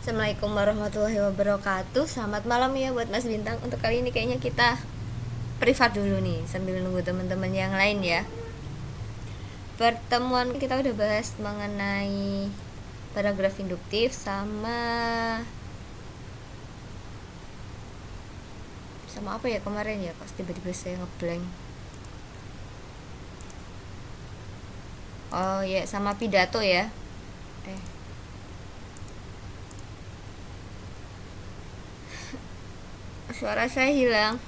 Assalamualaikum warahmatullahi wabarakatuh. Selamat malam ya buat Mas Bintang. Untuk kali ini kayaknya kita privat dulu nih sambil nunggu teman-teman yang lain ya. Pertemuan kita udah bahas mengenai paragraf induktif sama apa ya kemarin ya, pas tiba-tiba saya ngeblank. Oh ya, sama pidato ya. Suara saya hilang.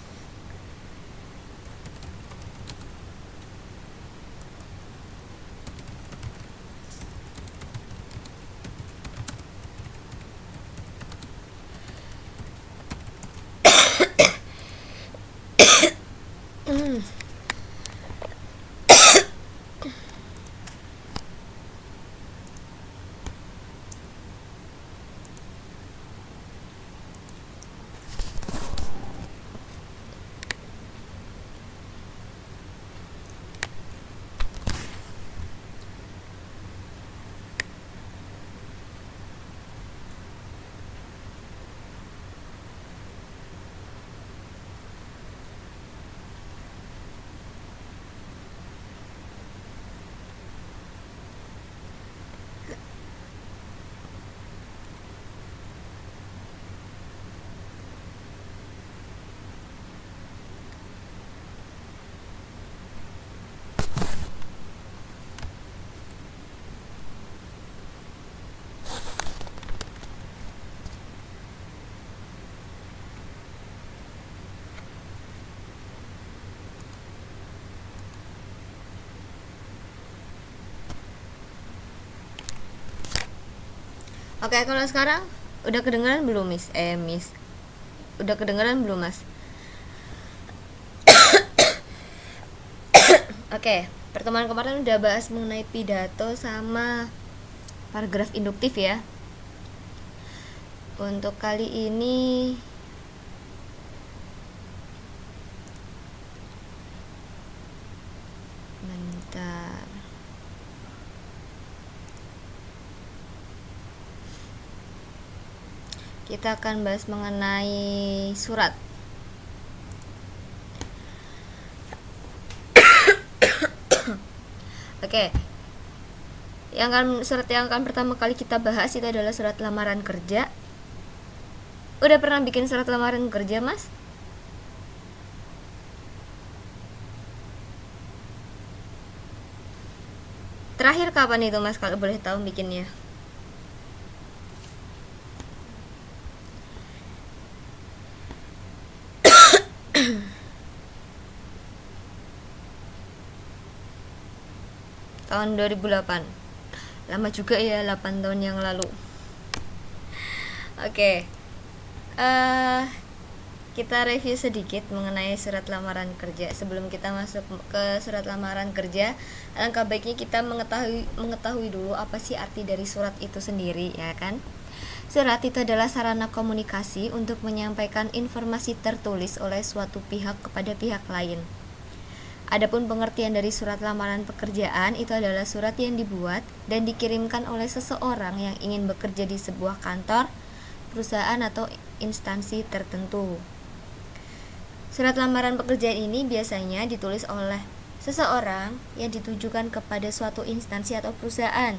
Oke, kalau sekarang udah kedengeran belum, Miss? Miss. Udah kedengeran belum, Mas? Oke, pertemuan kemarin udah bahas mengenai pidato sama paragraf induktif ya. Untuk kali ini bentar. Kita akan bahas mengenai surat. Oke. Surat yang akan pertama kali kita bahas itu adalah surat lamaran kerja. Udah pernah bikin surat lamaran kerja, Mas? Terakhir kapan itu, Mas, kalau boleh tahu bikinnya? Tahun 2008. Lama juga ya, 8 tahun yang lalu. Oke. Kita review sedikit mengenai surat lamaran kerja. Sebelum kita masuk ke surat lamaran kerja, alangkah baiknya kita mengetahui dulu apa sih arti dari surat itu sendiri, ya kan? Surat itu adalah sarana komunikasi untuk menyampaikan informasi tertulis oleh suatu pihak kepada pihak lain. Adapun pengertian dari surat lamaran pekerjaan itu adalah surat yang dibuat dan dikirimkan oleh seseorang yang ingin bekerja di sebuah kantor, perusahaan atau instansi tertentu. Surat lamaran pekerjaan ini biasanya ditulis oleh seseorang yang ditujukan kepada suatu instansi atau perusahaan.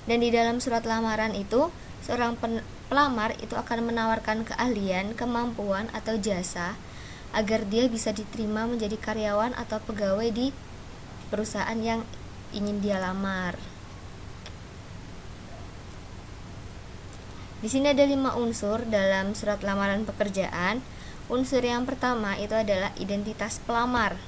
Dan di dalam surat lamaran itu, seorang pelamar itu akan menawarkan keahlian, kemampuan atau jasa agar dia bisa diterima menjadi karyawan atau pegawai di perusahaan yang ingin dia lamar. Di sini ada 5 unsur dalam surat lamaran pekerjaan. Unsur yang pertama itu adalah identitas pelamar.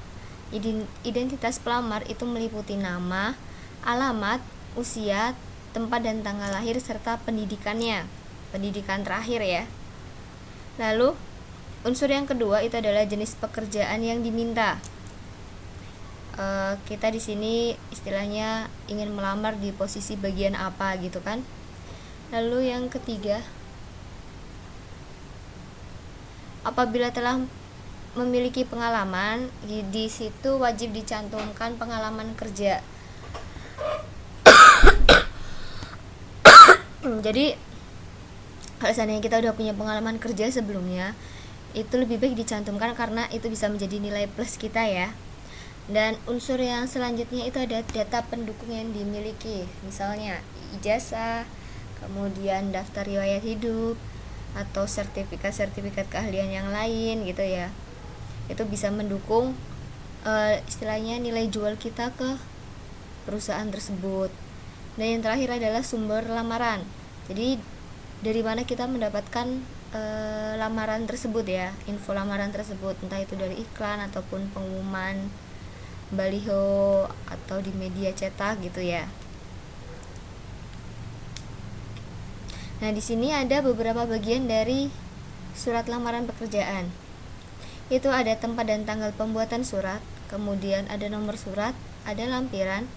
Identitas pelamar itu meliputi nama, alamat, usia, tempat dan tanggal lahir serta pendidikannya. Pendidikan terakhir ya. Lalu unsur yang kedua itu adalah jenis pekerjaan yang diminta. Kita di sini istilahnya ingin melamar di posisi bagian apa gitu kan. Lalu yang ketiga, apabila telah memiliki pengalaman, di situ wajib dicantumkan pengalaman kerja. Jadi Kalau seandainya kita udah punya pengalaman kerja sebelumnya, itu lebih baik dicantumkan karena itu bisa menjadi nilai plus kita ya. Dan unsur yang selanjutnya itu ada data pendukung yang dimiliki, misalnya ijazah, kemudian daftar riwayat hidup, atau sertifikat-sertifikat keahlian yang lain gitu ya. Itu bisa mendukung istilahnya nilai jual kita ke perusahaan tersebut. Dan yang terakhir adalah sumber lamaran. Jadi dari mana kita mendapatkan lamaran tersebut ya, info lamaran tersebut, entah itu dari iklan ataupun pengumuman baliho atau di media cetak gitu ya. Nah, di sini ada beberapa bagian dari surat lamaran pekerjaan. Itu ada tempat dan tanggal pembuatan surat, kemudian ada nomor surat, ada lampiran,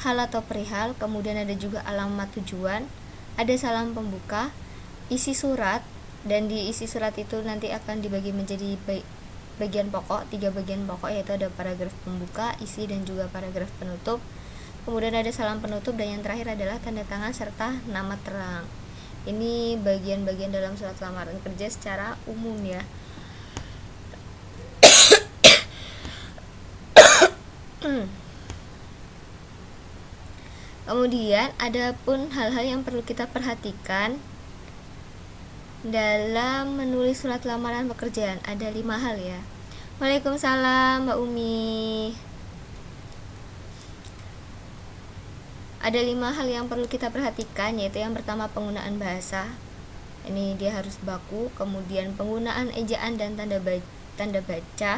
hal atau perihal, kemudian ada juga alamat tujuan, ada salam pembuka, isi surat, dan di isi surat itu nanti akan dibagi menjadi bagian pokok, 3 bagian pokok, yaitu ada paragraf pembuka, isi, dan juga paragraf penutup. Kemudian ada salam penutup, dan yang terakhir adalah tanda tangan serta nama terang. Ini bagian-bagian dalam surat lamaran kerja secara umum ya. Kemudian ada pun hal-hal yang perlu kita perhatikan dalam menulis surat lamaran pekerjaan. Ada 5 hal ya. Waalaikumsalam Mbak Umi. Ada 5 hal yang perlu kita perhatikan, yaitu yang pertama penggunaan bahasa. Ini dia harus baku. Kemudian penggunaan ejaan dan tanda baca.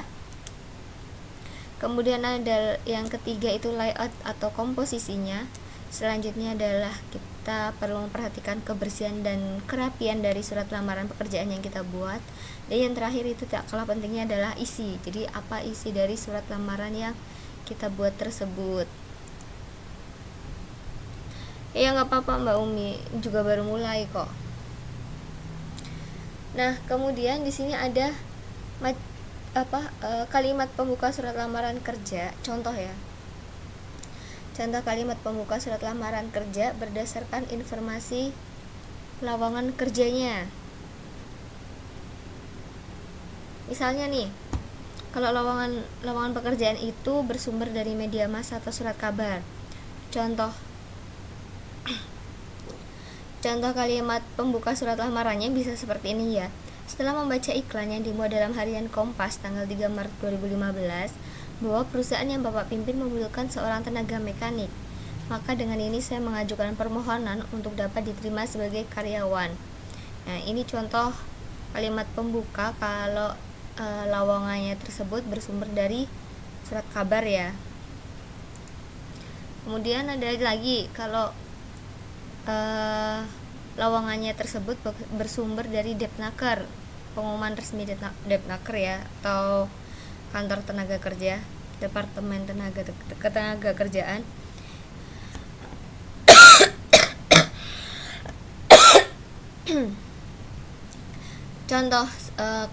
Kemudian ada yang ketiga itu layout atau komposisinya. Selanjutnya adalah kita perlu memperhatikan kebersihan dan kerapian dari surat lamaran pekerjaan yang kita buat. Dan yang terakhir itu tak kalah pentingnya adalah isi. Jadi apa isi dari surat lamaran yang kita buat tersebut. Ya nggak apa-apa Mbak Umi, juga baru mulai kok. Nah, kemudian di sini ada kalimat pembuka surat lamaran kerja. Contoh ya. Contoh kalimat pembuka surat lamaran kerja berdasarkan informasi lowongan kerjanya. Misalnya nih, kalau lowongan pekerjaan itu bersumber dari media massa atau surat kabar. Contoh kalimat pembuka surat lamarannya bisa seperti ini ya. Setelah membaca iklan yang dimuat dalam harian Kompas tanggal 3 Maret 2015 bahwa perusahaan yang Bapak pimpin membutuhkan seorang tenaga mekanik, maka dengan ini saya mengajukan permohonan untuk dapat diterima sebagai karyawan. Nah, ini contoh kalimat pembuka kalau lowongannya tersebut bersumber dari surat kabar ya. Kemudian ada lagi kalau lowongannya tersebut bersumber dari Depnaker, pengumuman resmi Depnaker ya, atau kantor tenaga kerja, departemen tenaga kerjaan. Contoh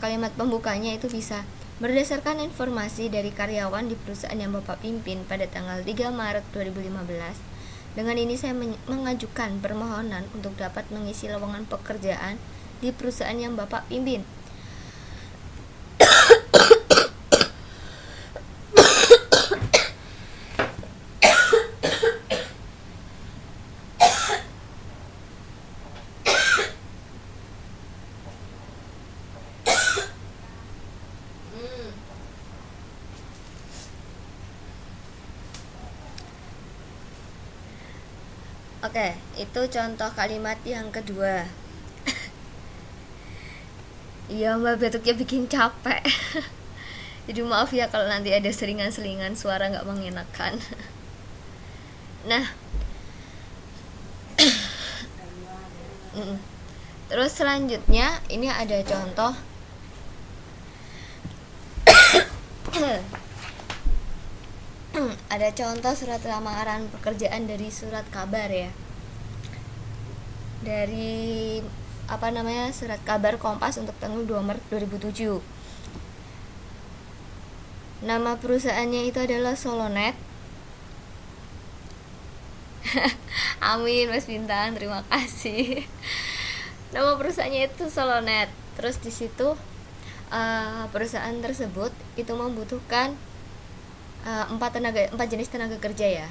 kalimat pembukanya itu bisa berdasarkan informasi dari karyawan di perusahaan yang Bapak pimpin pada tanggal 3 Maret 2015. Dengan ini saya mengajukan permohonan untuk dapat mengisi lowongan pekerjaan di perusahaan yang Bapak pimpin. Oke, itu contoh kalimat yang kedua. Iya Mbak, batuknya bikin capek. Jadi maaf ya kalau nanti ada selingan-selingan suara gak mengenakan. Nah, terus selanjutnya ini ada contoh ada contoh surat lamaran pekerjaan dari surat kabar ya, dari surat kabar Kompas untuk tanggal 2 Maret 2007. Nama perusahaannya itu adalah Solonet. Amin Mas Bintang, terima kasih. Nama perusahaannya itu Solonet. Terus di situ perusahaan tersebut itu membutuhkan empat jenis tenaga kerja ya.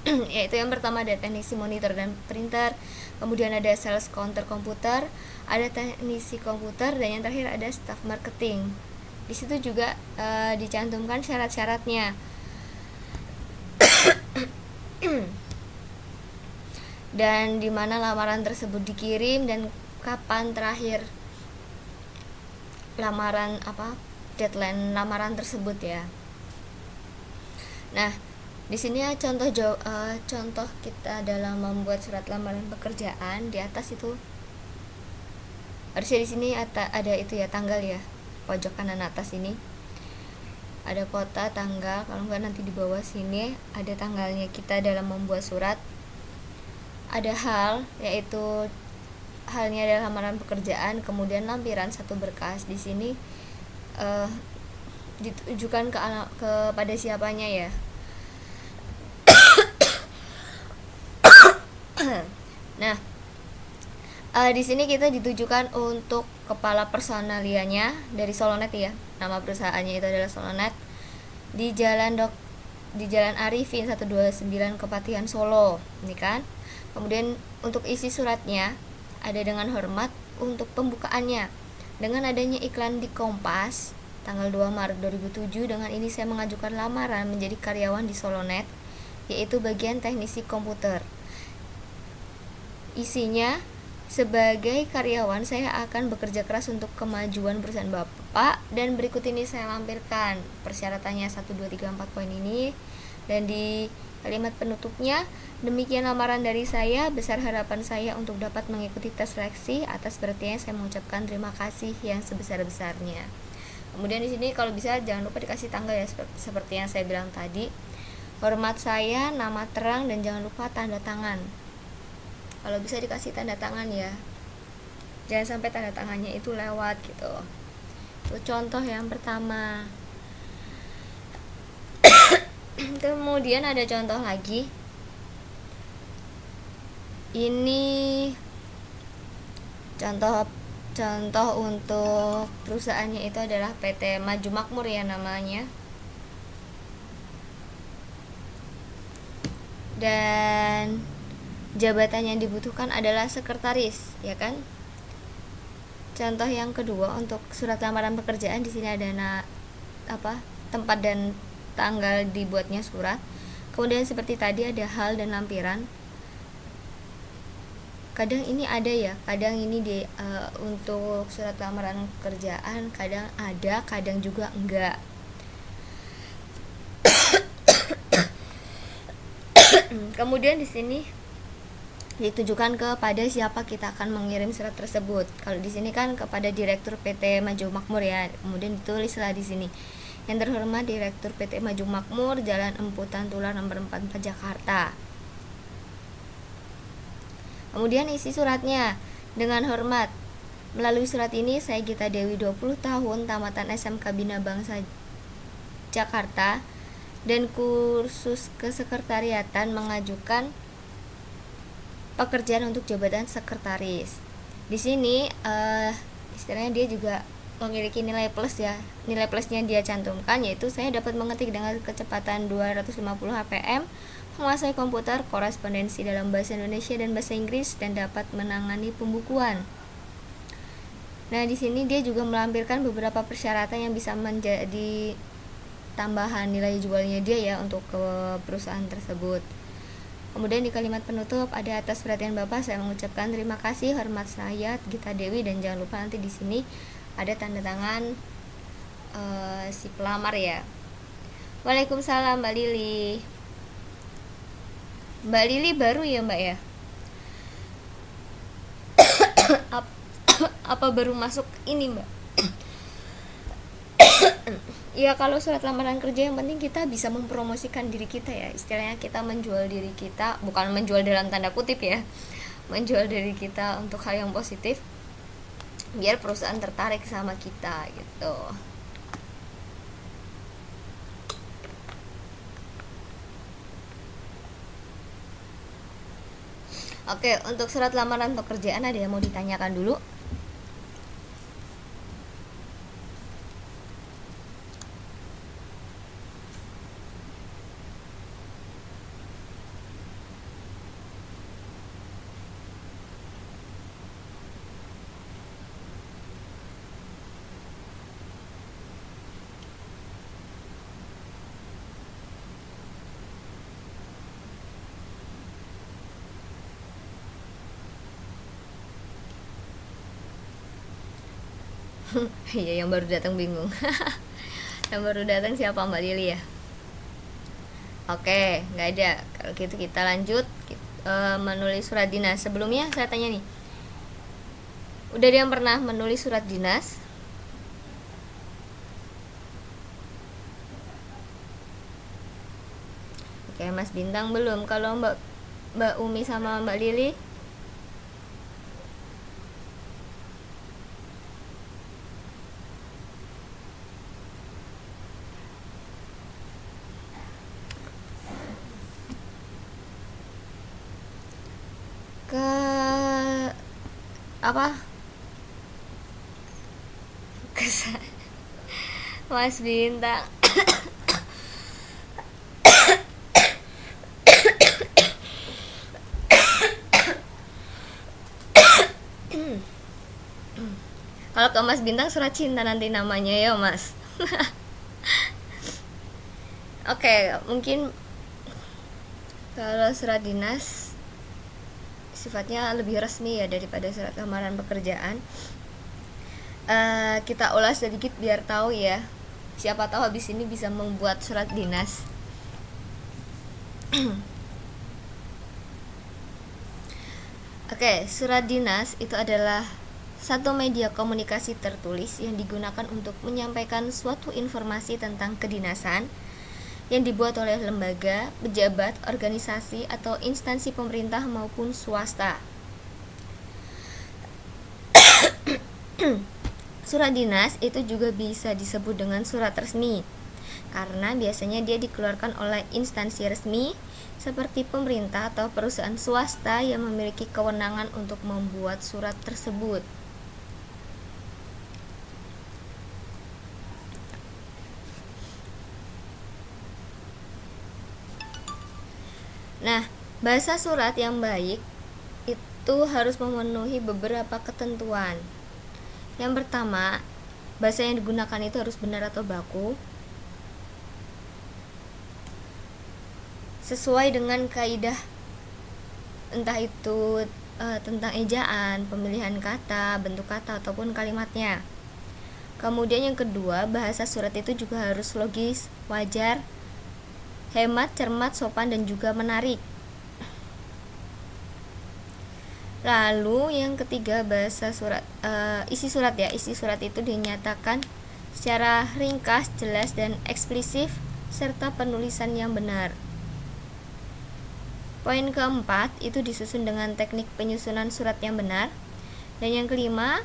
Yaitu yang pertama ada teknisi monitor dan printer, kemudian ada sales counter komputer, ada teknisi komputer, dan yang terakhir ada staff marketing. Di situ juga dicantumkan syarat-syaratnya. Dan di mana lamaran tersebut dikirim dan kapan terakhir deadline lamaran tersebut ya. Nah, di sini ya contoh kita dalam membuat surat lamaran pekerjaan. Di atas itu harusnya di sini ada itu ya, tanggal ya, pojok kanan atas ini ada kota, tanggal. Kalau enggak nanti di bawah sini ada tanggalnya kita dalam membuat surat. Ada hal, yaitu halnya adalah lamaran pekerjaan, kemudian lampiran satu berkas. Di sini ditujukan kepada siapanya ya. Nah, di sini kita ditujukan untuk kepala personalianya dari Solonet ya. Nama perusahaannya itu adalah Solonet di Jalan Arifin 129 Kepatihan Solo. Ini kan. Kemudian untuk isi suratnya ada dengan hormat untuk pembukaannya. Dengan adanya iklan di Kompas tanggal 2 Maret 2007, dengan ini saya mengajukan lamaran menjadi karyawan di Solonet, yaitu bagian teknisi komputer. Isinya, sebagai karyawan saya akan bekerja keras untuk kemajuan perusahaan Bapak, dan berikut ini saya lampirkan persyaratannya 1, 2, 3, 4 poin ini. Dan di kalimat penutupnya, demikian lamaran dari saya, besar harapan saya untuk dapat mengikuti tes seleksi. Atas perhatiannya saya mengucapkan terima kasih yang sebesar-besarnya. Kemudian di sini kalau bisa jangan lupa dikasih tanggal ya, seperti yang saya bilang tadi. Hormat saya, nama terang, dan jangan lupa tanda tangan. Kalau bisa dikasih tanda tangan ya, jangan sampai tanda tangannya itu lewat gitu. Itu contoh yang pertama. Kemudian ada contoh lagi. Ini contoh untuk perusahaannya itu adalah PT Maju Makmur ya namanya. Dan jabatan yang dibutuhkan adalah sekretaris, ya kan? Contoh yang kedua untuk surat lamaran pekerjaan, di sini ada tempat dan tanggal dibuatnya surat. Kemudian seperti tadi ada hal dan lampiran. Kadang ini ada ya, kadang ini untuk surat lamaran pekerjaan kadang ada, kadang juga enggak. Kemudian di sini ditujukan kepada siapa kita akan mengirim surat tersebut. Kalau di sini kan kepada Direktur PT Maju Makmur ya. Kemudian ditulislah di sini, yang terhormat Direktur PT Maju Makmur, Jalan Empu Tantular nomor 44 Jakarta. Kemudian isi suratnya, dengan hormat, melalui surat ini saya Gita Dewi 20 tahun, tamatan SMK Bina Bangsa Jakarta dan kursus kesekretariatan, mengajukan pekerjaan untuk jabatan sekretaris. Di sini istilahnya dia juga memiliki nilai plus ya. Nilai plusnya dia cantumkan, yaitu saya dapat mengetik dengan kecepatan 250 HPM, menguasai komputer, korespondensi dalam bahasa Indonesia dan bahasa Inggris, dan dapat menangani pembukuan. Nah, di sini dia juga melampirkan beberapa persyaratan yang bisa menjadi tambahan nilai jualnya dia ya untuk ke perusahaan tersebut. Kemudian di kalimat penutup ada, atas perhatian Bapak saya mengucapkan terima kasih, hormat saya Gita Dewi, dan jangan lupa nanti di sini ada tanda tangan si pelamar ya. Waalaikumsalam Mbak Lili. Mbak Lili baru ya Mbak ya? Apa baru masuk ini Mbak? Ya, kalau surat lamaran kerja yang penting kita bisa mempromosikan diri kita ya. Istilahnya kita menjual diri kita, bukan menjual dalam tanda kutip ya, menjual diri kita untuk hal yang positif, biar perusahaan tertarik sama kita gitu. Oke, untuk surat lamaran pekerjaan ada yang mau ditanyakan dulu? Iya, yang baru datang bingung. Yang baru datang siapa, Mbak Lili ya? Oke, nggak ada. Kalau gitu kita lanjut menulis surat dinas. Sebelumnya saya tanya nih, udah ada yang pernah menulis surat dinas? Oke, Mas Bintang belum. Kalau Mbak Umi sama Mbak Lili? Ke apa? Ke Mas Bintang. Kalau ke Mas Bintang surat cinta nanti namanya ya, Mas. Oke, mungkin kalau surat dinas sifatnya lebih resmi ya daripada surat lamaran pekerjaan. Kita ulas sedikit biar tahu ya. Siapa tahu habis ini bisa membuat surat dinas. Oke, surat dinas itu adalah satu media komunikasi tertulis yang digunakan untuk menyampaikan suatu informasi tentang kedinasan yang dibuat oleh lembaga, pejabat, organisasi, atau instansi pemerintah maupun swasta. Surat dinas itu juga bisa disebut dengan surat resmi, karena biasanya dia dikeluarkan oleh instansi resmi seperti pemerintah atau perusahaan swasta yang memiliki kewenangan untuk membuat surat tersebut. Nah, bahasa surat yang baik itu harus memenuhi beberapa ketentuan. Yang pertama, bahasa yang digunakan itu harus benar atau baku, sesuai dengan kaidah, entah itu tentang ejaan, pemilihan kata, bentuk kata, ataupun kalimatnya. Kemudian yang kedua, bahasa surat itu juga harus logis, wajar, hemat, cermat, sopan, dan juga menarik. Lalu yang ketiga, bahasa surat, isi surat ya. Isi surat itu dinyatakan secara ringkas, jelas, dan eksplisit, serta penulisan yang benar. Poin keempat itu disusun dengan teknik penyusunan surat yang benar. Dan yang kelima,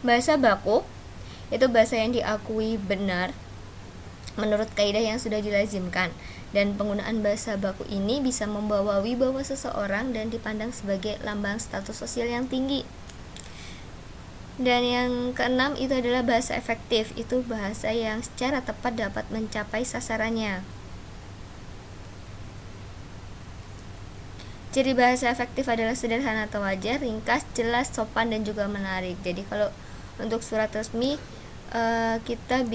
bahasa baku itu bahasa yang diakui benar menurut kaidah yang sudah dilazimkan, dan penggunaan bahasa baku ini bisa membawa wibawa seseorang dan dipandang sebagai lambang status sosial yang tinggi. Dan yang keenam itu adalah bahasa efektif, itu bahasa yang secara tepat dapat mencapai sasarannya. Ciri bahasa efektif adalah sederhana atau wajar, ringkas, jelas, sopan, dan juga menarik. Jadi kalau untuk surat resmi kita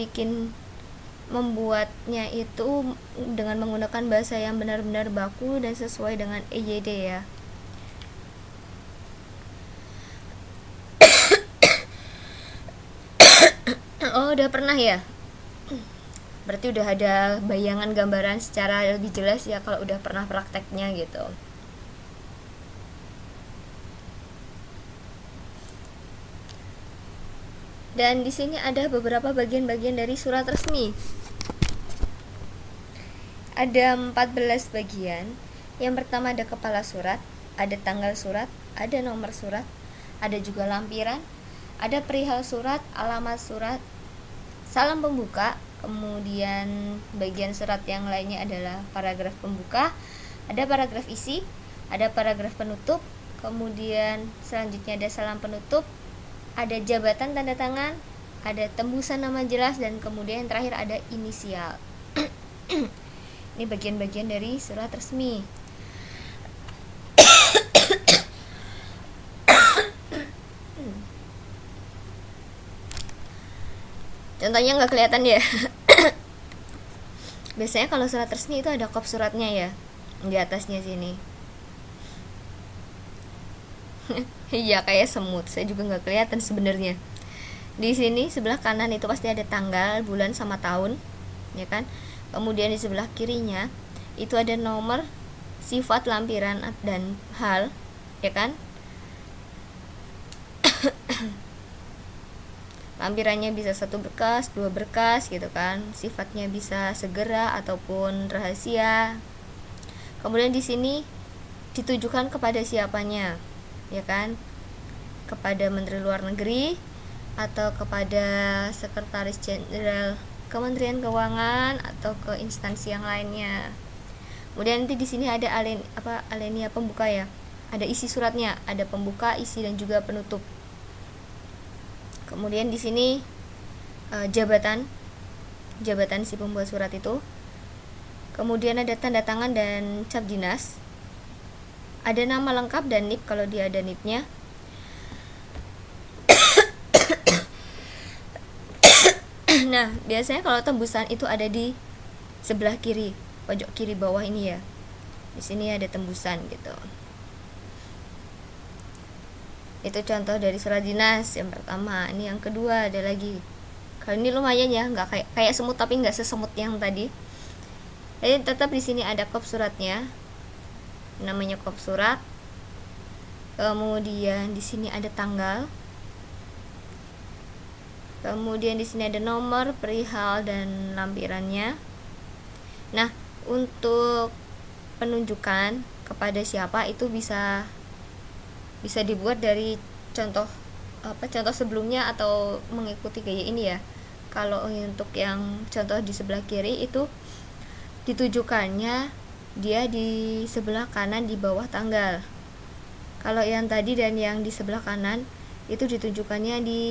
membuatnya itu dengan menggunakan bahasa yang benar-benar baku dan sesuai dengan EYD ya. Oh, udah pernah ya? Berarti udah ada bayangan gambaran secara lebih jelas ya kalau udah pernah prakteknya gitu. Dan di sini ada beberapa bagian-bagian dari surat resmi. Ada 14 bagian. Yang pertama ada kepala surat, ada tanggal surat, ada nomor surat, ada juga lampiran, ada perihal surat, alamat surat, salam pembuka, kemudian bagian surat yang lainnya adalah paragraf pembuka, Ada paragraf isi, ada paragraf penutup, kemudian selanjutnya ada salam penutup, ada jabatan tanda tangan, ada tembusan nama jelas, dan kemudian yang terakhir ada inisial. Ini bagian-bagian dari surat resmi. Contohnya nggak kelihatan ya. Biasanya kalau surat resmi itu ada kop suratnya ya, di atasnya sini. Iya kayak semut, saya juga nggak kelihatan sebenarnya. Di sini sebelah kanan itu pasti ada tanggal, bulan sama tahun, ya kan? Kemudian di sebelah kirinya itu ada nomor, sifat, lampiran, dan hal, ya kan? Lampirannya bisa 1 berkas, 2 berkas gitu kan. Sifatnya bisa segera ataupun rahasia. Kemudian di sini ditujukan kepada siapanya, ya kan? Kepada Menteri Luar Negeri atau kepada Sekretaris Jenderal Kementerian Keuangan atau ke instansi yang lainnya. Kemudian nanti di sini ada alinea pembuka ya. Ada isi suratnya, ada pembuka, isi, dan juga penutup. Kemudian di sini jabatan si pembuat surat itu. Kemudian ada tanda tangan dan cap dinas. Ada nama lengkap dan NIP kalau dia ada NIP-nya. Nah, biasanya kalau tembusan itu ada di sebelah kiri, pojok kiri bawah ini ya. Di sini ada tembusan gitu. Itu contoh dari surat dinas yang pertama. Ini yang kedua ada lagi. Kalau ini lumayan ya, nggak kayak semut tapi nggak sesemut yang tadi. Jadi tetap di sini ada kop suratnya, namanya kop surat. Kemudian di sini ada tanggal. Kemudian di sini ada nomor, perihal, dan lampirannya. Nah, untuk penunjukan kepada siapa itu bisa dibuat dari contoh sebelumnya atau mengikuti gaya ini ya. Kalau untuk yang contoh di sebelah kiri itu ditujukannya dia di sebelah kanan di bawah tanggal. Kalau yang tadi dan yang di sebelah kanan itu ditujukannya di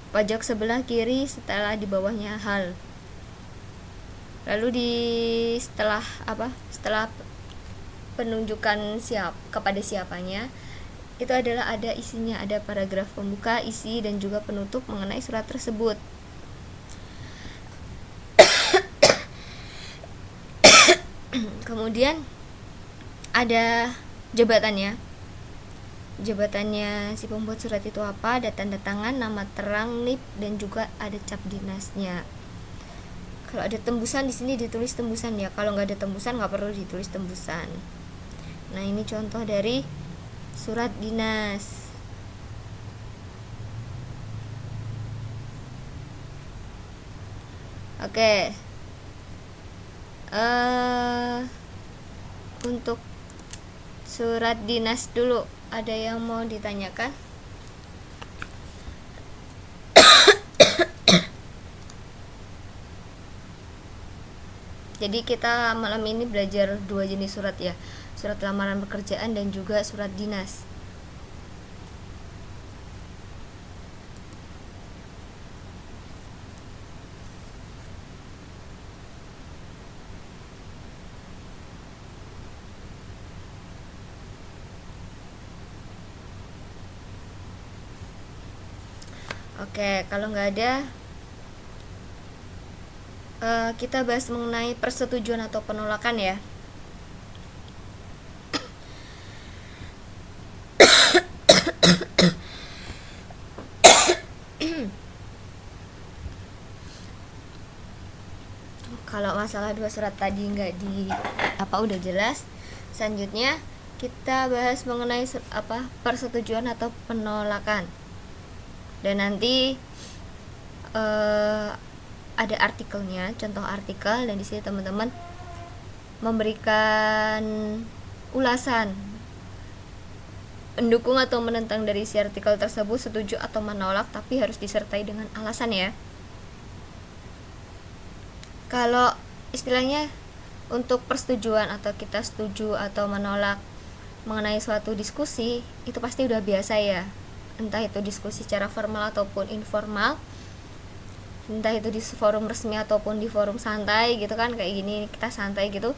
pojok sebelah kiri setelah di bawahnya hal. Lalu setelah penunjukan kepada siapanya itu adalah ada isinya, ada paragraf pembuka, isi, dan juga penutup mengenai surat tersebut. Kemudian ada jabatannya si pembuat surat itu apa, ada tanda tangan, nama terang, NIP, dan juga ada cap dinasnya. Kalau ada tembusan di sini ditulis tembusan ya, kalau nggak ada tembusan nggak perlu ditulis tembusan. Nah, ini contoh dari surat dinas. Oke. Untuk surat dinas dulu, ada yang mau ditanyakan? Jadi kita malam ini belajar 2 jenis surat ya, surat lamaran pekerjaan dan juga surat dinas. Oke, kalau nggak ada, kita bahas mengenai persetujuan atau penolakan ya. Kalau masalah 2 surat tadi nggak udah jelas. Selanjutnya kita bahas mengenai persetujuan atau penolakan. Dan nanti ada artikelnya, contoh artikel, dan di sini teman-teman memberikan ulasan mendukung atau menentang dari isi artikel tersebut, setuju atau menolak, tapi harus disertai dengan alasan ya. Kalau istilahnya untuk persetujuan atau kita setuju atau menolak mengenai suatu diskusi itu pasti udah biasa ya, entah itu diskusi secara formal ataupun informal, entah itu di forum resmi ataupun di forum santai gitu kan, kayak gini kita santai gitu,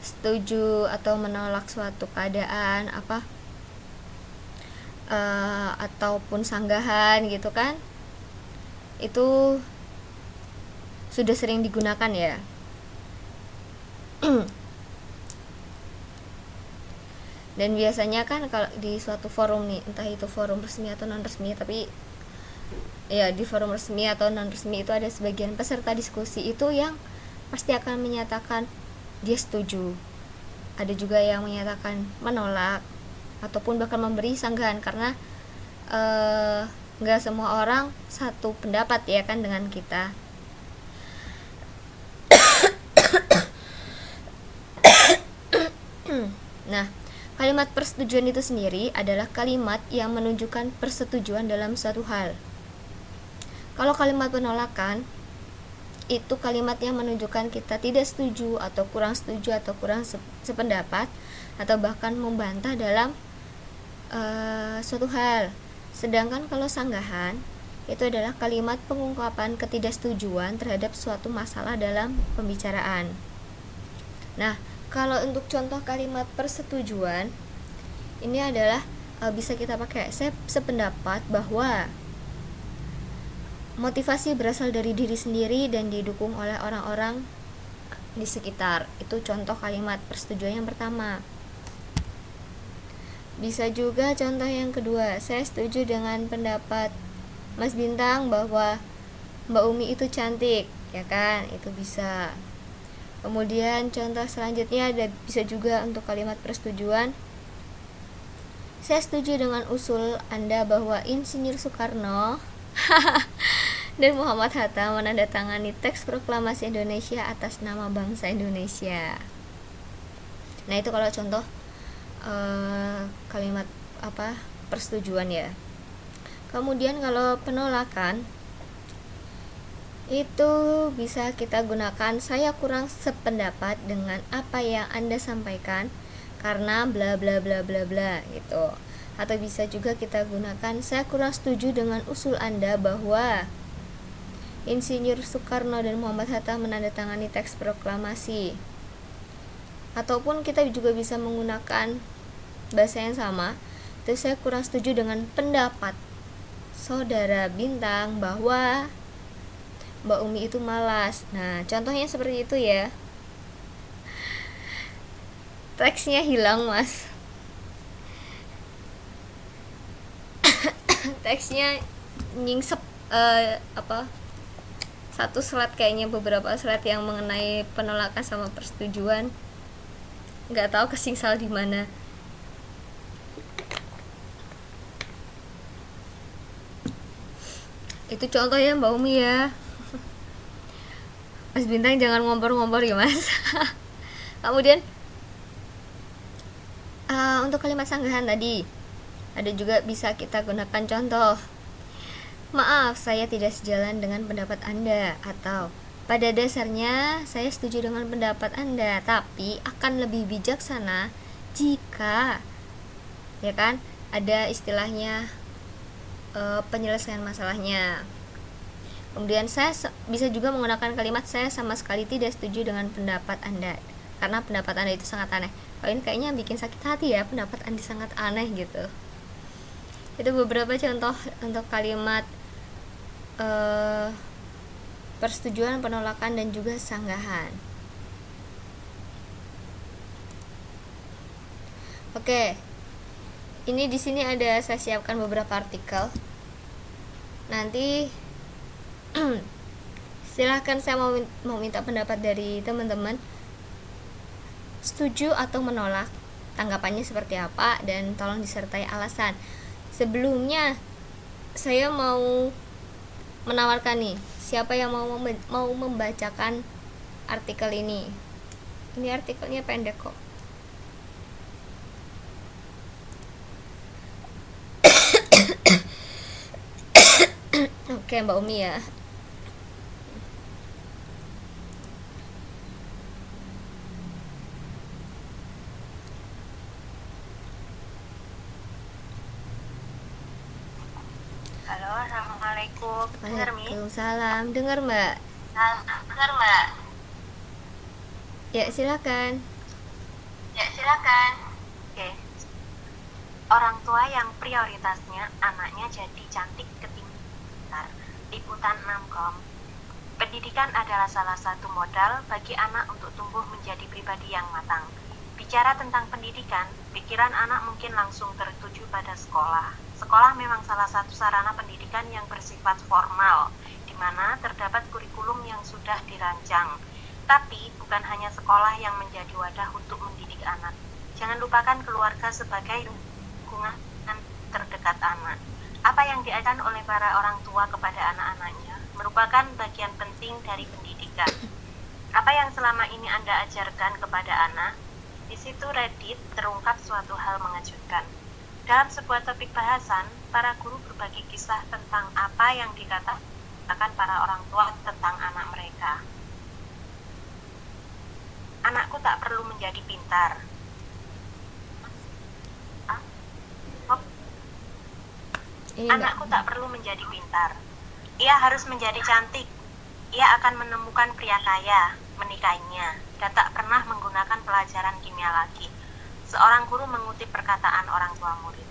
setuju atau menolak suatu keadaan apa ataupun sanggahan gitu kan, itu sudah sering digunakan ya. Dan biasanya kan kalau di suatu forum nih, entah itu forum resmi atau non resmi, tapi ya di forum resmi atau non resmi itu ada sebagian peserta diskusi itu yang pasti akan menyatakan dia setuju, ada juga yang menyatakan menolak ataupun bahkan memberi sanggahan, karena nggak semua orang satu pendapat ya kan dengan kita. Nah, kalimat persetujuan itu sendiri adalah kalimat yang menunjukkan persetujuan dalam suatu hal. Kalau kalimat penolakan itu kalimat yang menunjukkan kita tidak setuju atau kurang setuju atau kurang sependapat atau bahkan membantah dalam suatu hal. Sedangkan kalau sanggahan itu adalah kalimat pengungkapan ketidaksetujuan terhadap suatu masalah dalam pembicaraan. Nah, kalau untuk contoh kalimat persetujuan ini adalah bisa kita pakai saya sependapat bahwa motivasi berasal dari diri sendiri dan didukung oleh orang-orang di sekitar. Itu contoh kalimat persetujuan yang pertama. Bisa juga contoh yang kedua, saya setuju dengan pendapat Mas Bintang bahwa Mbak Umi itu cantik, ya kan? Itu bisa. Kemudian contoh selanjutnya ada bisa juga untuk kalimat persetujuan. Saya setuju dengan usul Anda bahwa Insinyur Soekarno dan Muhammad Hatta menandatangani teks proklamasi Indonesia atas nama bangsa Indonesia. Nah, itu kalau contoh kalimat persetujuan ya. Kemudian kalau penolakan itu bisa kita gunakan saya kurang sependapat dengan apa yang Anda sampaikan karena bla bla bla bla bla gitu. Atau bisa juga kita gunakan saya kurang setuju dengan usul Anda bahwa Insinyur Soekarno dan Muhammad Hatta menandatangani teks proklamasi. Ataupun kita juga bisa menggunakan bahasa yang sama, itu saya kurang setuju dengan pendapat Saudara Bintang bahwa Mbak Umi itu malas. Nah, contohnya seperti itu ya. Teksnya hilang, Mas. Teksnya nyingsep satu slide kayaknya, beberapa slide yang mengenai penolakan sama persetujuan. Nggak tahu kesingsal di mana. Itu contohnya Mbak Umi ya. Mas Bintang jangan ngompor-ngompor ya Mas. Kemudian untuk kalimat sanggahan tadi ada juga bisa kita gunakan contoh. Maaf, saya tidak sejalan dengan pendapat Anda, atau pada dasarnya saya setuju dengan pendapat Anda, tapi akan lebih bijaksana jika ya kan ada istilahnya penyelesaian masalahnya. Kemudian saya bisa juga menggunakan kalimat saya sama sekali tidak setuju dengan pendapat Anda karena pendapat Anda itu sangat aneh. Kalau ini kayaknya bikin sakit hati ya, pendapat Anda sangat aneh gitu. Itu beberapa contoh untuk kalimat persetujuan, penolakan, dan juga sanggahan. Oke, ini di sini ada saya siapkan beberapa artikel. Nanti silahkan, saya mau minta pendapat dari teman-teman, setuju atau menolak, tanggapannya seperti apa, dan tolong disertai alasan. Sebelumnya saya mau menawarkan nih, siapa yang mau membacakan artikel ini. Ini artikelnya pendek kok. Oke, Mbak Umi ya. Halo, Assalamualaikum. Dengar, Mi? Waalaikumsalam. Dengar, Mbak? Dengar, Mbak? Ya, silakan. Ya, silakan. Oke. Orang tua yang prioritasnya anaknya jadi cantik ketimbang pintar. Liputan 6kom. Pendidikan adalah salah satu modal bagi anak untuk tumbuh menjadi pribadi yang matang. Bicara tentang pendidikan, pikiran anak mungkin langsung tertuju pada sekolah. Sekolah memang salah satu sarana pendidikan yang bersifat formal, di mana terdapat kurikulum yang sudah dirancang. Tapi bukan hanya sekolah yang menjadi wadah untuk mendidik anak. Jangan lupakan keluarga sebagai lingkungan terdekat anak. Apa yang diajarkan oleh para orang tua kepada anak-anaknya merupakan bagian penting dari pendidikan. Apa yang selama ini Anda ajarkan kepada anak? Di situ Reddit terungkap suatu hal mengejutkan. Dalam sebuah topik bahasan, para guru berbagi kisah tentang apa yang dikatakan para orang tua tentang anak mereka. Anakku tak perlu menjadi pintar. Anakku tak perlu menjadi pintar. Ia harus menjadi cantik. Ia akan menemukan pria kaya, menikahinya, dan tak pernah menggunakan pelajaran kimia lagi. Seorang guru mengutip perkataan orang tua murid.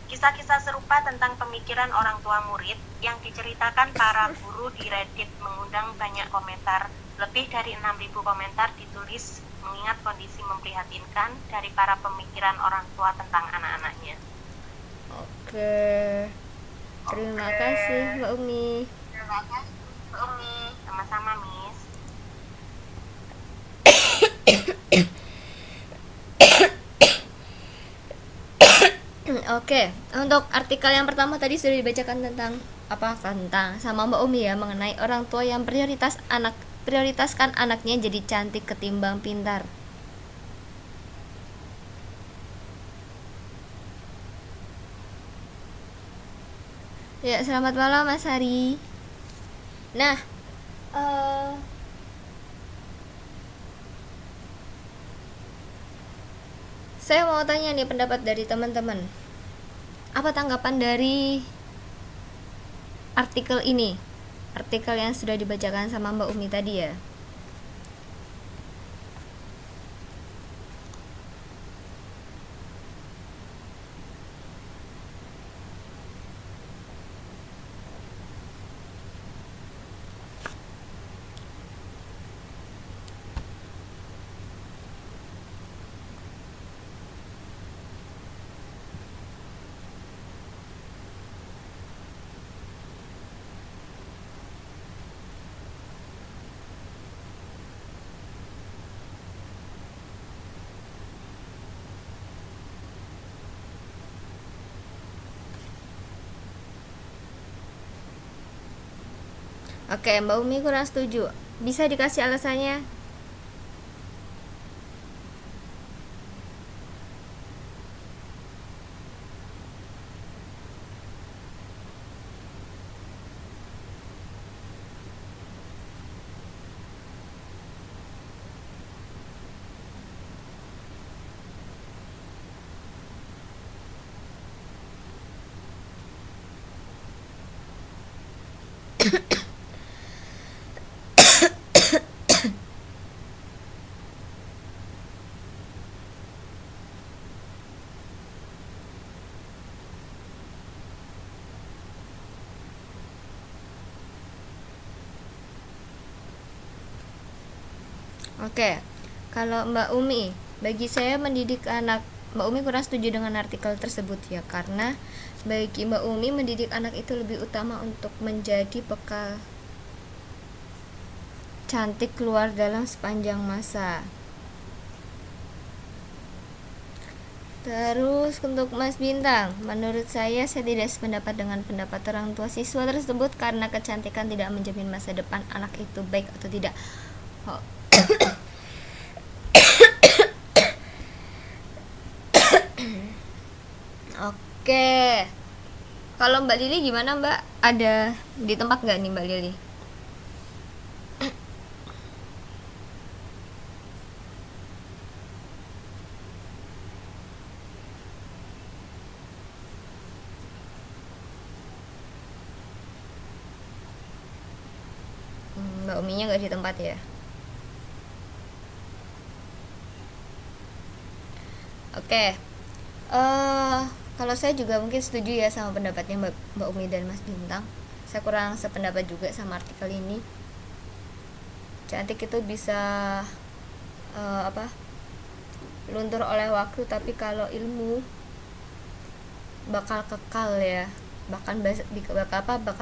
Kisah-kisah serupa tentang pemikiran orang tua murid yang diceritakan para guru di Reddit mengundang banyak komentar. Lebih dari 6.000 komentar ditulis mengingat kondisi memprihatinkan dari para pemikiran orang tua tentang anak-anaknya. Oke. Terima kasih, Mbak Umi. Terima kasih, Mbak Umi. Sama-sama, Miss. Oke, untuk artikel yang pertama tadi sudah dibacakan tentang tentang sama Mbak Umi ya, mengenai orang tua yang prioritaskan anaknya jadi cantik ketimbang pintar. Ya, selamat malam Mas Hari. Nah, saya mau tanya nih pendapat dari teman-teman. Apa tanggapan dari artikel ini? Artikel yang sudah dibacakan sama Mbak Umi tadi ya. Oke, Mbak Umi kurang setuju. Bisa dikasih alasannya? Oke, kalau Mbak Umi, bagi saya mendidik anak, Mbak Umi kurang setuju dengan artikel tersebut ya, karena bagi Mbak Umi mendidik anak itu lebih utama untuk menjadi bekal cantik keluar dalam sepanjang masa. Terus untuk Mas Bintang, menurut saya tidak sependapat dengan pendapat orang tua siswa tersebut karena kecantikan tidak menjamin masa depan anak itu baik atau tidak. Oh. Oke. Kalau Mbak Lili gimana Mbak? Ada di tempat nggak nih Mbak Lili? Mbak Uminya nggak di tempat ya? Oke. Kalau saya juga mungkin setuju ya sama pendapatnya Mbak Umi dan Mas Bintang. Saya kurang sependapat juga sama artikel ini. Cantik itu bisa luntur oleh waktu, tapi kalau ilmu bakal kekal ya. Bakal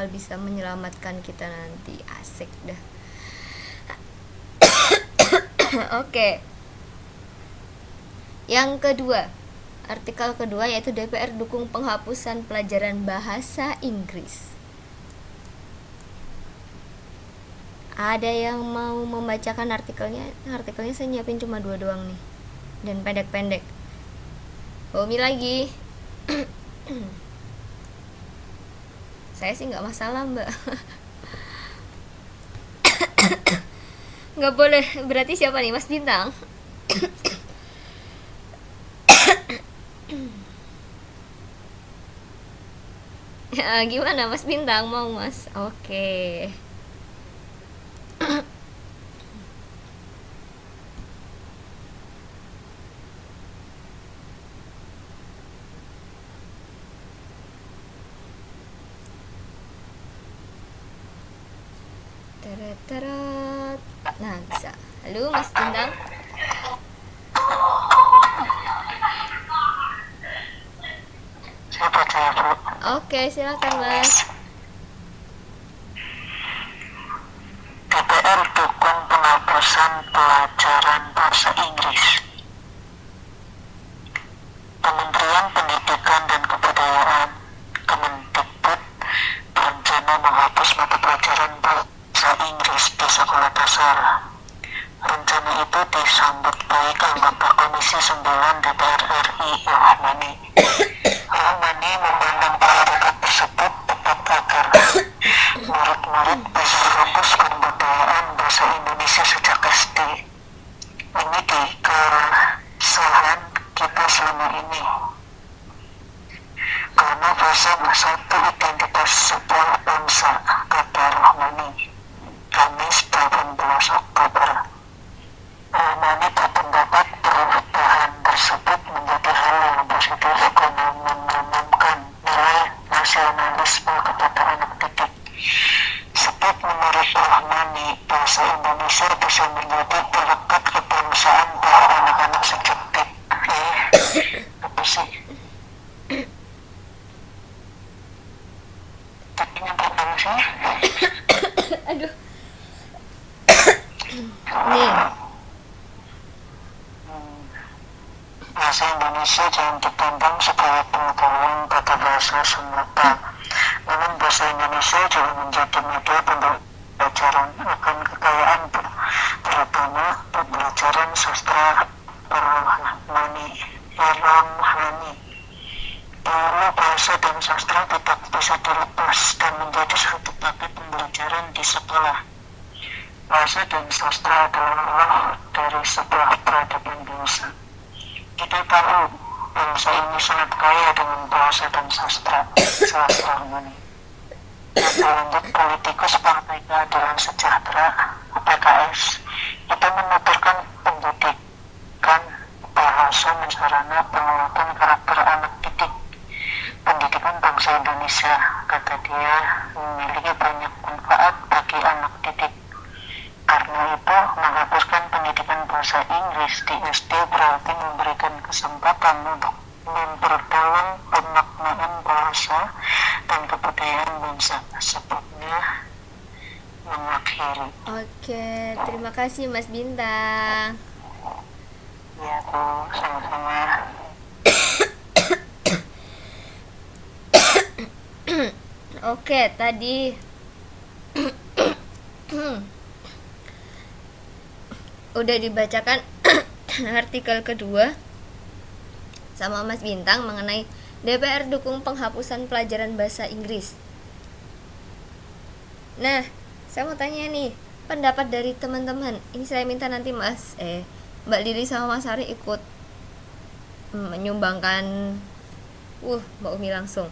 bisa menyelamatkan kita nanti. Asik dah. Oke. Yang kedua, artikel kedua yaitu DPR dukung penghapusan pelajaran bahasa Inggris. Ada yang mau membacakan artikelnya? Artikelnya saya nyiapin cuma 2 doang nih, dan pendek-pendek. Umi lagi. Saya sih nggak masalah, Mbak. Nggak boleh. Berarti siapa nih, Mas Bintang? Ya, gimana Mas Bintang, mau Mas? Oke. Teret. Nah, bisa. Halo Mas Bintang. Saya baca ya, Bu. Oke, silakan Mas. DPR dukung penghapusan pelajaran bahasa Inggris. Kementerian Pendidikan dan Kebudayaan Kemendikbud berencana menghapus mata pelajaran bahasa Inggris di sekolah dasar. Rencana itu disambut baik anggota Komisi 9 DPR RI Rahmani. Rahmani memandang prioritas tersebut tepat agar murid-murid bisa fokus pembudayaan bahasa Indonesia sejak SD. Ini kesalahan kita selama ini. Karena bahasa satu identitas sebuah bangsa, kata Rahmani. Kamis 18 Oktober. Rahmani berpendapat perubahan tersebut menjadi hal yang positif karena menanamkan nilai nasionalisme kepada anak didik. Sebab menurut Rahmani, bahasa Indonesia bisa menjadi pelekat kebangsaan bagi anak-anak sejak apa sih? Tadi nyampe mana sih? Aduh. Nih. Bahasa Indonesia jangan dipandang sebagai pengetahuan tata bahasa semata. Namun bahasa Indonesia juga menjadi media pembelajaran akan kekayaan terutama pembelajaran sastra rohani. Lalu bahasa dan sastra tidak bisa dilepas dan menjadi satu paket pembelajaran di sekolah. Bahasa dan sastra adalah roh dari sebuah peradaban bangsa. Kita tahu bangsa ini sangat kaya dengan bahasa dan sastra selama ini. Lanjut, politikus Partai Keadilan Sejahtera (PKS) itu menuturkan pendidikan bahasa sarana penguatan karakter anak didik. Pendidikan bangsa Indonesia, kata dia, memiliki banyak manfaat bagi anak didik. Karena itu, menghapuskan pendidikan bahasa Inggris di SD berarti memberikan kesempatan untuk memperdalam pemaknaan bahasa dan kebudayaan bangsa. Sebabnya mengakhiri. Oke, terima kasih Mas Bintang. Ya, Bu, sama-sama. Oke, tadi udah dibacakan artikel kedua sama Mas Bintang mengenai DPR dukung penghapusan pelajaran bahasa Inggris. Nah, saya mau tanya nih, pendapat dari teman-teman. Ini saya minta nanti Mbak Lili sama Mas Ari ikut menyumbangkan Mbak Umi langsung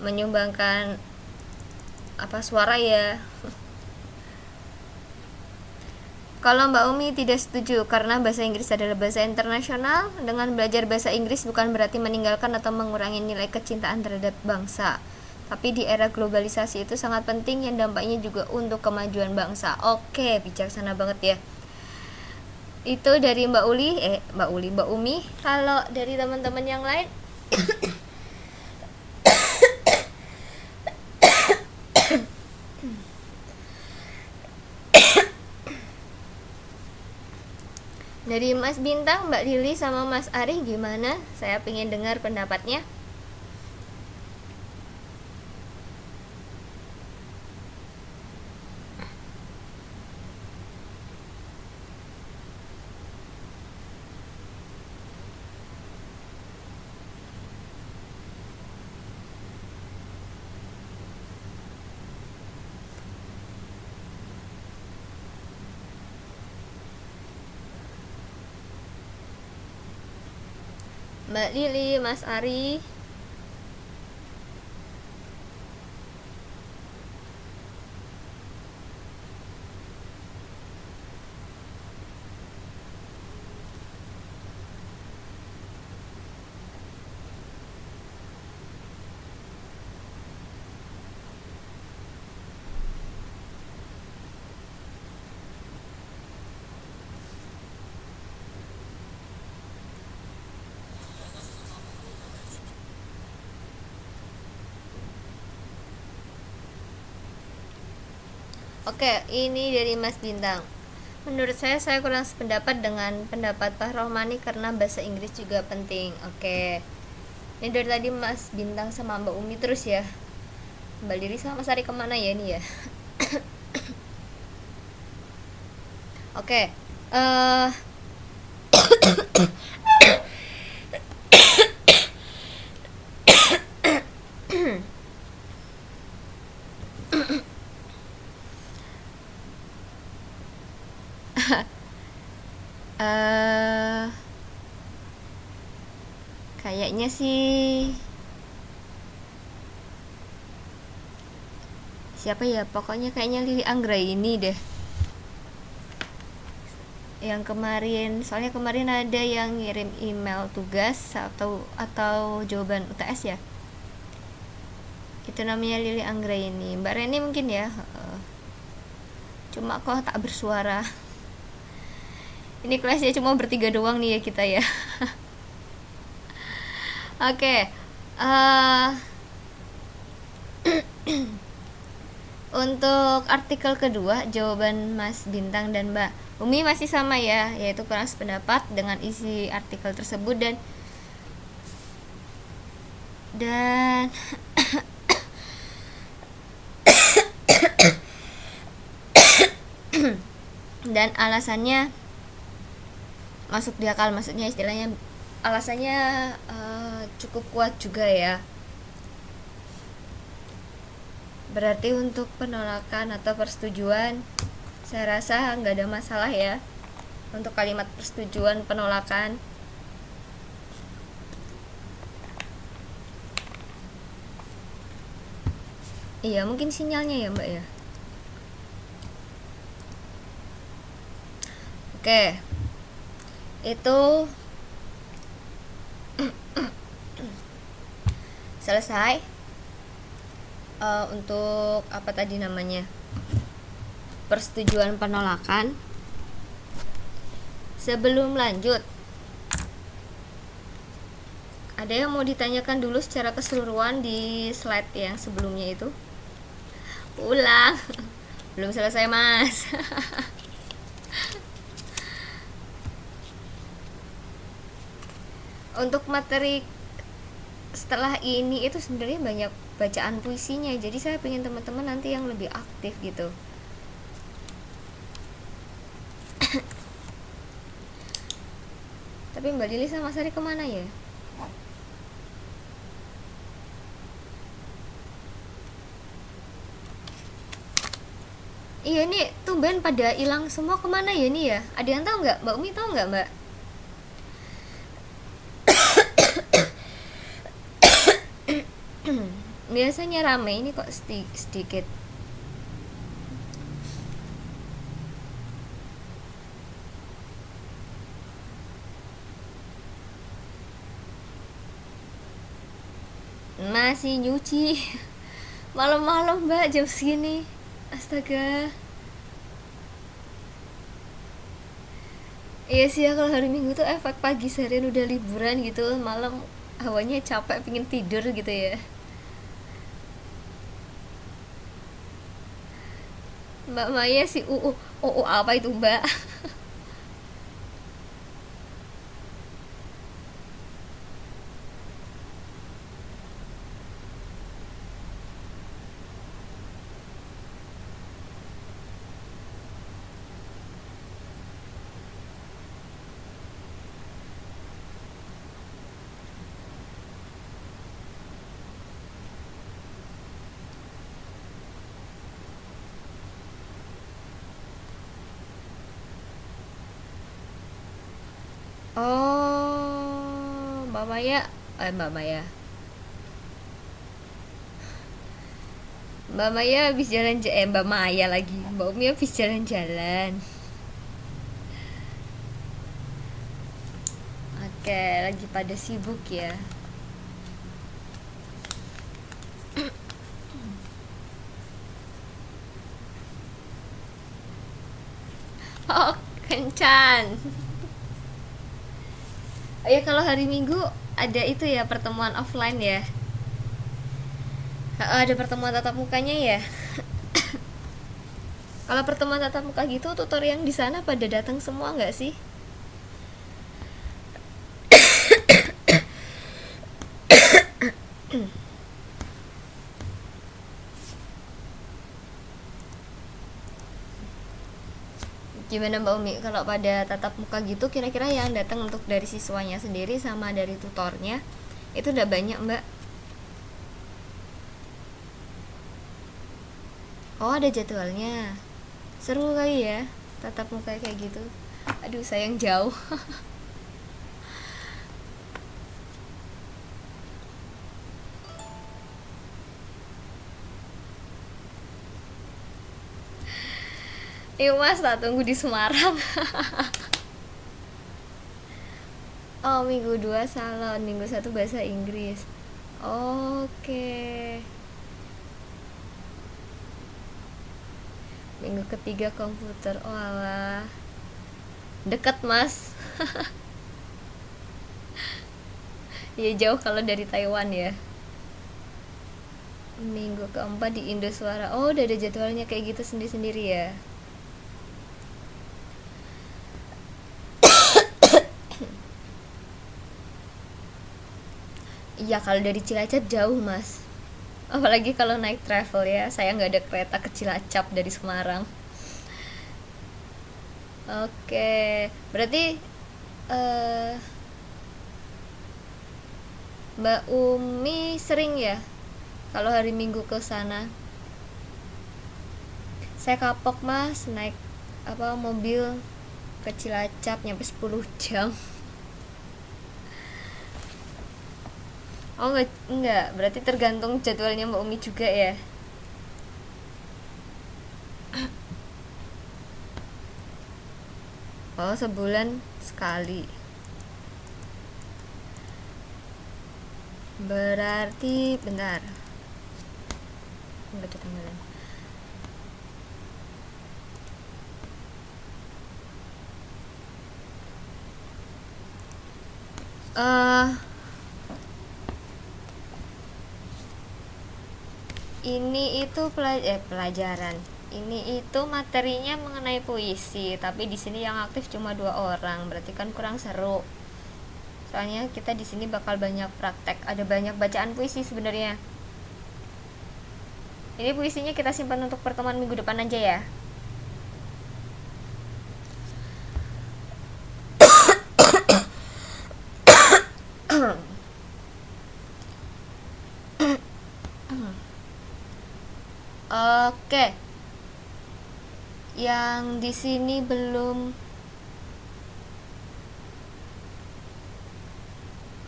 menyumbangkan suara ya. Kalau Mbak Umi tidak setuju karena bahasa Inggris adalah bahasa internasional, dengan belajar bahasa Inggris bukan berarti meninggalkan atau mengurangi nilai kecintaan terhadap bangsa. Tapi di era globalisasi itu sangat penting yang dampaknya juga untuk kemajuan bangsa. Oke, bijaksana banget ya. Itu dari Mbak Umi. Kalau dari teman-teman yang lain dari Mas Bintang, Mbak Lili sama Mas Ari gimana? Saya pengen dengar pendapatnya. Mbak Lili, Mas Ari. Oke, ini dari Mas Bintang. Menurut saya kurang sependapat dengan pendapat Pak Rohmani karena bahasa Inggris juga penting. Oke. Ini dari tadi Mas Bintang sama Mbak Umi terus ya. Mbak Lili sama Mas Ari kemana ya ini ya? Oke. Kayaknya sih siapa ya, pokoknya kayaknya Lili Anggra ini deh yang kemarin, soalnya kemarin ada yang ngirim email tugas atau jawaban UTS ya, itu namanya Lili Anggra ini. Mbak Reni mungkin ya, cuma kok tak bersuara. Ini kelasnya cuma bertiga doang nih ya kita ya. Oke, untuk artikel kedua jawaban Mas Bintang dan Mbak Umi masih sama ya, yaitu kurang sependapat dengan isi artikel tersebut dan dan alasannya masuk di akal, maksudnya istilahnya alasannya cukup kuat juga ya. Berarti untuk penolakan atau persetujuan saya rasa nggak ada masalah ya untuk kalimat persetujuan penolakan. Iya mungkin sinyalnya ya Mbak ya. Oke, itu selesai. Untuk apa tadi namanya, persetujuan penolakan. Sebelum lanjut, ada yang mau ditanyakan dulu secara keseluruhan di slide yang sebelumnya itu? Ulang. Belum selesai Mas. Untuk materi setelah ini itu sebenarnya banyak bacaan puisinya, jadi saya pengen teman-teman nanti yang lebih aktif gitu. Tapi Mbak Lili sama Sari kemana ya? Iya nih, tumben pada hilang semua, kemana ya nih ya? Ada yang tahu nggak? Mbak Umi tahu nggak Mbak? Biasanya rame, ini kok sedikit. Masih nyuci. Malam-malam mbak, jam segini. Astaga. Iya sih ya, kalau hari Minggu tuh efek pagi seharian udah liburan gitu, malam hawanya capek pingin tidur gitu ya. Mbak Maya si UU apa itu mbak? Oh, Mbak Maya, Mbak Maya, Mbak Maya habis Mbak Maya lagi, Mbak Umi habis jalan-jalan. Oke, lagi pada sibuk ya. Oh, kencan. Oh ya, kalau hari Minggu ada itu ya, pertemuan offline ya. Ada pertemuan tatap mukanya ya. Kalau pertemuan tatap muka gitu, tutor yang di sana pada datang semua nggak sih? Gimana Mbak Umi, kalau pada tatap muka gitu kira-kira yang datang untuk dari siswanya sendiri sama dari tutornya itu udah banyak Mbak? Oh, ada jadwalnya. Seru kali ya tatap muka kayak gitu. Aduh, sayang jauh. Yuk Mas, tak tunggu di Semarang. Oh, minggu 2 salon, minggu 1 bahasa Inggris. Oke. Minggu ketiga komputer. Oh alah. Dekat Mas. Ya jauh kalau dari Taiwan ya. Minggu keempat di Indosuara. Oh, udah ada jadwalnya kayak gitu sendiri-sendiri ya. Iya, kalau dari Cilacap jauh Mas. Apalagi kalau naik travel ya. Saya nggak ada kereta ke Cilacap dari Semarang. Oke, berarti eh, Mbak Umi sering ya kalau hari Minggu ke sana. Saya kapok Mas, naik apa mobil ke Cilacap nyampe 10 jam. Oh enggak, berarti tergantung jadwalnya Mbak Umi juga ya. Oh, sebulan sekali. Berarti bentar. Enggak ada tanggalan. eh ini itu pelajaran. Ini itu materinya mengenai puisi, tapi di sini yang aktif cuma 2 orang, berarti kan kurang seru. Soalnya kita di sini bakal banyak praktek, ada banyak bacaan puisi sebenarnya. Ini puisinya kita simpan untuk pertemuan minggu depan aja ya. Oke. Yang di sini belum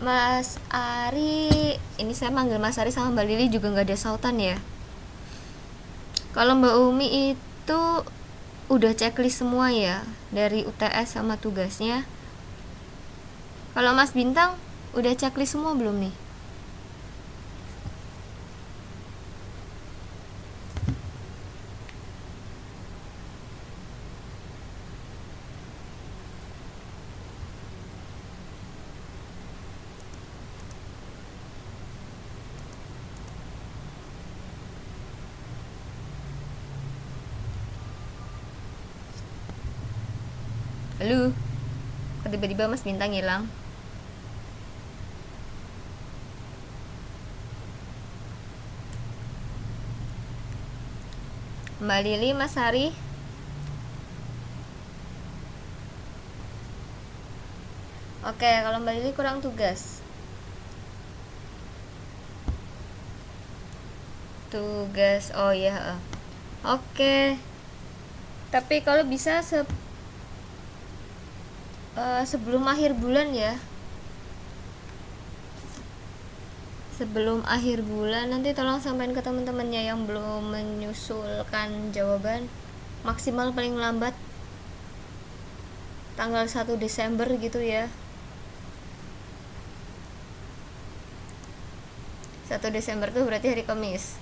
Mas Ari, ini saya manggil Mas Ari sama Mbak Lili juga nggak ada sautan ya. Kalau Mbak Umi itu udah checklist semua ya dari UTS sama tugasnya. Kalau Mas Bintang udah checklist semua belum nih? Halo, kok tiba-tiba Mas Bintang hilang? Mbak Lili, Mas Hari. Oke, kalau Mbak Lili kurang tugas. Tugas, oh iya. Oke. Tapi kalau bisa sebelum akhir bulan ya. Sebelum akhir bulan nanti tolong sampaikan ke teman-temannya yang belum menyusulkan jawaban. Maksimal paling lambat tanggal 1 Desember gitu ya. 1 Desember tuh berarti hari Kamis.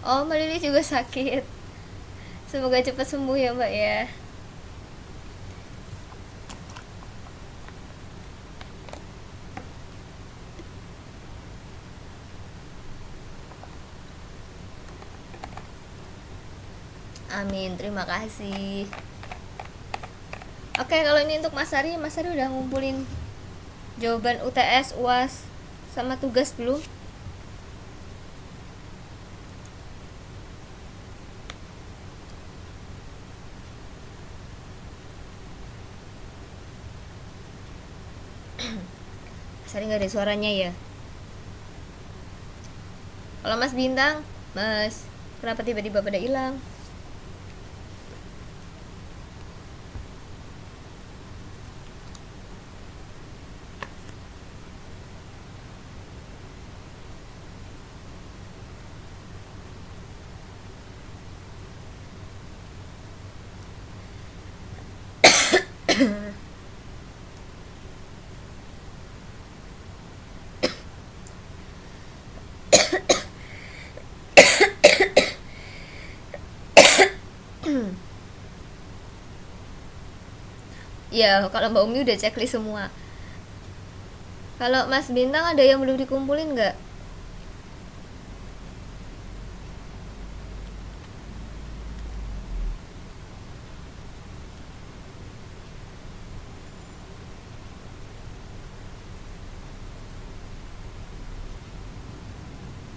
Oh, Mbak Lili juga sakit. Semoga cepat sembuh ya, Mbak ya. Amin, terima kasih. Oke, kalau ini untuk Mas Ari udah ngumpulin jawaban UTS, UAS, sama tugas belum? Mas Ari nggak ada suaranya ya. Kalau Mas Bintang, Mas, kenapa tiba-tiba pada hilang? Ya, kalau Mbak Umi udah checklist semua. Kalau Mas Bintang ada yang belum dikumpulin nggak?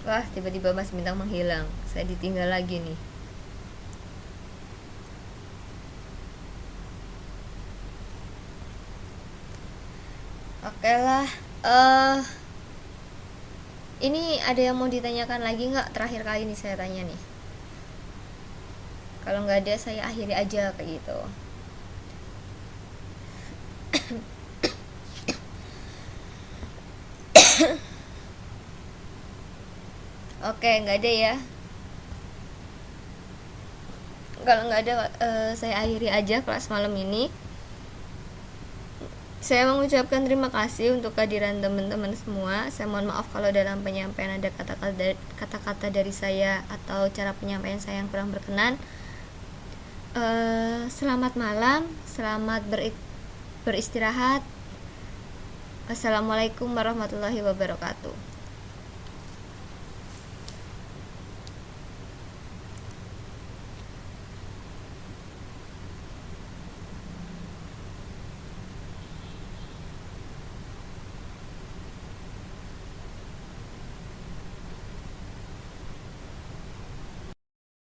Wah, tiba-tiba Mas Bintang menghilang. Saya ditinggal lagi nih. Oke lah. Ini ada yang mau ditanyakan lagi nggak? Terakhir kali nih saya tanya nih. Kalau nggak ada, saya akhiri aja kayak gitu. Oke, nggak ada ya. Kalau nggak ada, saya akhiri aja kelas malam ini. Saya mengucapkan terima kasih untuk kehadiran teman-teman semua. Saya mohon maaf kalau dalam penyampaian ada kata-kata dari saya atau cara penyampaian saya yang kurang berkenan. Selamat malam, selamat beristirahat. Assalamualaikum warahmatullahi wabarakatuh.